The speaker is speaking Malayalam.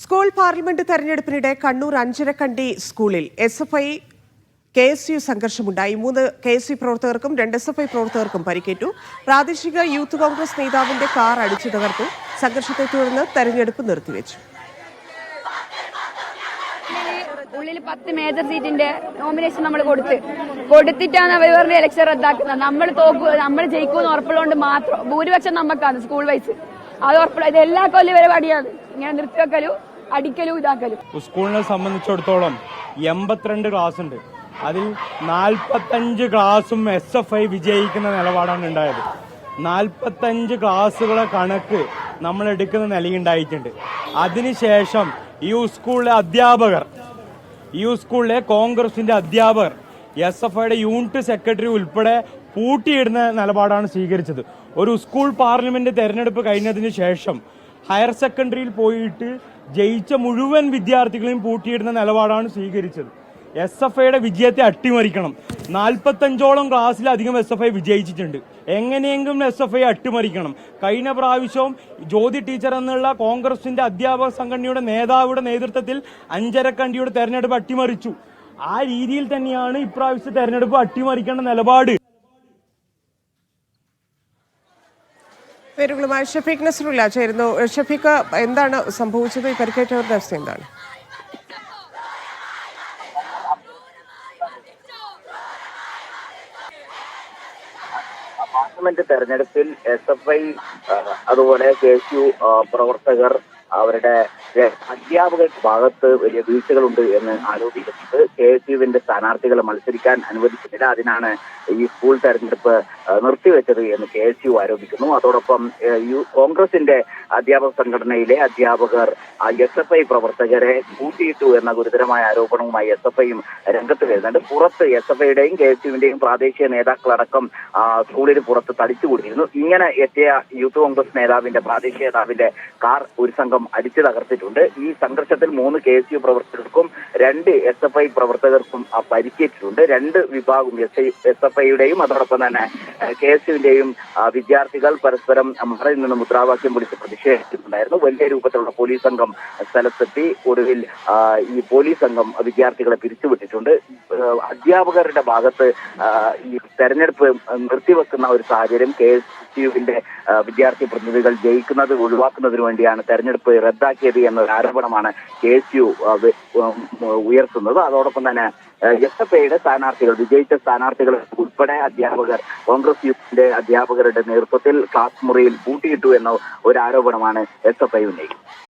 സ്കൂൾ പാർലമെന്റ് തെരഞ്ഞെടുപ്പിനിടെ കണ്ണൂർ അഞ്ചരക്കണ്ടി സ്കൂളിൽ SFI KSU സംഘർഷമുണ്ടായി. 3 KSU പ്രവർത്തകർക്കും 2 SFI പ്രവർത്തകർക്കും പരിക്കേറ്റു. പ്രാദേശിക യൂത്ത് കോൺഗ്രസ് നേതാവിന്റെ കാർ അടിച്ചു തകർത്തു. സംഘർഷത്തെ തുടർന്ന് തെരഞ്ഞെടുപ്പ് നിർത്തിവെച്ചു. ഉള്ളിൽ 10 മേജർ സീറ്റിന്റെ നോമിനേഷൻ നമ്മൾ കൊടുത്തിട്ടാണ് അവർ പറഞ്ഞ ഇലക്ഷൻ റദ്ദാക്കുന്നത്. നമ്മൾ ജയിക്കുമെന്ന് ഉറപ്പുള്ളതുകൊണ്ട് മാത്രം ഭൂരിപക്ഷം നമുക്കാണ് സ്കൂൾ വൈസ്. അത് ഉറപ്പുള്ള ഇത് എല്ലാ കൊല്ലം പരിപാടിയാണ് ഇങ്ങനെ നിർത്തിവെക്കലും അടിക്കലും ഇതാക്കലും. സ്കൂളിനെ സംബന്ധിച്ചിടത്തോളം 82 ക്ലാസ് ഉണ്ട്. അതിൽ 45 ക്ലാസും SFI വിജയിക്കുന്ന നിലപാടാണ് ഉണ്ടായത്. 45 ക്ലാസുകളെ കണക്ക് നമ്മൾ എടുക്കുന്ന നിലയുണ്ടായിട്ടുണ്ട്. അതിനുശേഷം ഈ സ്കൂളിലെ കോൺഗ്രസിന്റെ അധ്യാപകർ SFIയുടെ യൂണിറ്റ് സെക്രട്ടറി ഉൾപ്പെടെ പൂട്ടിയിടുന്ന നിലപാടാണ് സ്വീകരിച്ചത്. ഒരു സ്കൂൾ പാർലമെന്റ് തെരഞ്ഞെടുപ്പ് കഴിഞ്ഞതിന് ശേഷം ഹയർ സെക്കൻഡറിയിൽ പോയിട്ട് ജയിച്ച മുഴുവൻ വിദ്യാർത്ഥികളെയും പൂട്ടിയിടുന്ന നിലപാടാണ് സ്വീകരിച്ചത്. SFIയുടെ വിജയത്തെ അട്ടിമറിക്കണം. 45ഓളം ക്ലാസ്സിലധികം SFI വിജയിച്ചിട്ടുണ്ട്. എങ്ങനെയെങ്കിലും SFI അട്ടിമറിക്കണം. കഴിഞ്ഞ പ്രാവശ്യവും ജ്യോതി ടീച്ചർ എന്നുള്ള കോൺഗ്രസിന്റെ അധ്യാപക സംഘടനയുടെ നേതാവുടെ നേതൃത്വത്തിൽ അഞ്ചരക്കണ്ടിയുടെ തെരഞ്ഞെടുപ്പ് അട്ടിമറിച്ചു. ആ രീതിയിൽ തന്നെയാണ് ഇപ്രാവശ്യത്തെ തെരഞ്ഞെടുപ്പ് അട്ടിമറിക്കേണ്ട നിലപാട്. പേരുകളുമായി ഷഫീഖ് നസ്രുല്ല ചേരുന്നു. ഷഫീഖ്, എന്താണ് സംഭവിച്ചത്? ഈ പരിക്കേറ്റവരുടെ അവസ്ഥ എന്താണ്? പാർലമെന്റ് തെരഞ്ഞെടുപ്പിൽ SFI അതുപോലെ KSU പ്രവർത്തകർ അവരുടെ അധ്യാപക ഭാഗത്ത് വലിയ വീഴ്ചകളുണ്ട് എന്ന് ആരോപിക്കുന്നത് KSUവിന്റെ സ്ഥാനാർത്ഥികളെ മത്സരിക്കാൻ അനുവദിച്ചിട്ടില്ല. അതിനാണ് ഈ സ്കൂൾ തെരഞ്ഞെടുപ്പ് നിർത്തിവെച്ചത് എന്ന് KSU ആരോപിക്കുന്നു. അതോടൊപ്പം കോൺഗ്രസിന്റെ അധ്യാപക സംഘടനയിലെ അധ്യാപകർ SFI പ്രവർത്തകരെ കൂട്ടിയിട്ടു എന്ന ഗുരുതരമായ ആരോപണവുമായി SFIയും രംഗത്ത് വരുന്നുണ്ട്. പുറത്ത് SFIയുടെയും KSUവിന്റെയും പ്രാദേശിക നേതാക്കളടക്കം സ്കൂളിന് പുറത്ത് തടിച്ചുകൂടിയിരുന്നു. ഇങ്ങനെ എത്തിയ യൂത്ത് കോൺഗ്രസ് നേതാവിന്റെ പ്രാദേശിക നേതാവിന്റെ കാർ ഒരു സംഘം അടിച്ചു തകർത്തിട്ടുണ്ട്. ഈ സംഘർഷത്തിൽ 3 KSU പ്രവർത്തകർക്കും 2 SFI പ്രവർത്തകർക്കും പരിക്കേറ്റിട്ടുണ്ട്. 2 വിഭാഗം SFIയുടെയും അതോടൊപ്പം തന്നെ KSUവിന്റെയും വിദ്യാർത്ഥികൾ പരസ്പരം മറയിൽ നിന്ന് മുദ്രാവാക്യം വിളിച്ച് പ്രതിഷേധിച്ചിട്ടുണ്ടായിരുന്നു. വലിയ രൂപത്തിലുള്ള പോലീസ് സംഘം സ്ഥലത്തെത്തി. ഒടുവിൽ ഈ പോലീസ് സംഘം വിദ്യാർത്ഥികളെ പിരിച്ചുവിട്ടിട്ടുണ്ട്. അധ്യാപകരുടെ ഭാഗത്ത് ഈ തെരഞ്ഞെടുപ്പ് നിർത്തിവെക്കുന്ന ഒരു സാഹചര്യം KSUവിന്റെ വിദ്യാർത്ഥി പ്രതിനിധികൾ ജയിക്കുന്നത് ഒഴിവാക്കുന്നതിന് വേണ്ടിയാണ് തെരഞ്ഞെടുപ്പ് റദ്ദാക്കിയത് എന്നൊരു ആരോപണമാണ് KSU ഉയർത്തുന്നത്. അതോടൊപ്പം തന്നെ SFIയുടെ സ്ഥാനാർത്ഥികൾ, വിജയിച്ച സ്ഥാനാർത്ഥികൾ ഉൾപ്പെടെ അധ്യാപകർ, കോൺഗ്രസ് യൂത്തിന്റെ അധ്യാപകരുടെ നേതൃത്വത്തിൽ ക്ലാസ് മുറിയിൽ പൂട്ടിയിട്ടു എന്ന ഒരു ആരോപണമാണ് SFI ഉന്നയിക്കുന്നത്.